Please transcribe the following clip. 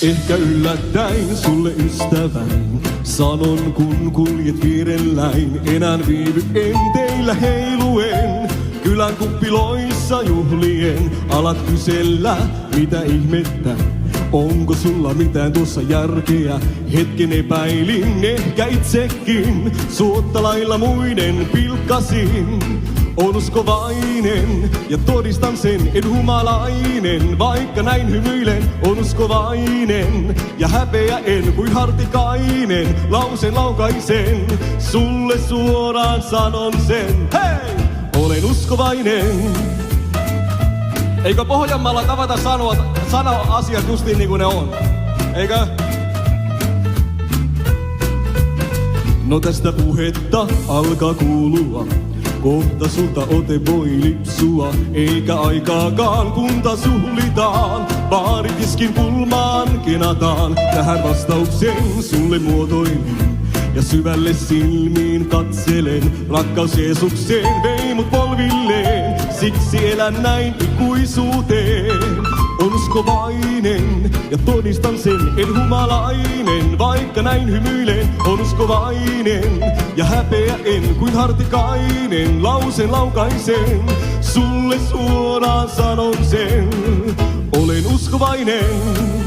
Ehkä yllättäin sulle ystäväni, sanon kun kuljet vierelläin. Enää viivy en teillä heiluen, kylän kuppiloissa juhlien. Alat kysellä, mitä ihmettä, onko sulla mitään tuossa järkeä? Hetken epäilin, ehkä itsekin, suotta lailla muiden pilkkasin. On uskovainen ja todistan sen, en humalainen. Vaikka näin hymyilen, on uskovainen ja häpeä en kuin Hartikainen. Lausen laukaisen, sulle suoraan sanon sen. Hei! Olen uskovainen. Eikö Pohjanmaalla tavata sanoa asiat justiin niin kuin ne on? Eikö? No tästä puhetta alkaa kuulua. Kohta sulta ote voi lipsua, eikä aikaakaan kunta suhlitaan. Baaritiskin pulmaan kenataan, tähän vastauksen sulle muotoilin. Ja syvälle silmiin katselen, rakkaus Jeesukseen vei mut polvilleen. Siksi elän näin ikuisuuteen. On uskovainen ja todistan sen, en humalainen. Vaikka näin hymyilen, on uskovainen ja häpeä en kuin Hartikainen. Lausen laukaisen, sulle suoraan sanon sen. Olen uskovainen.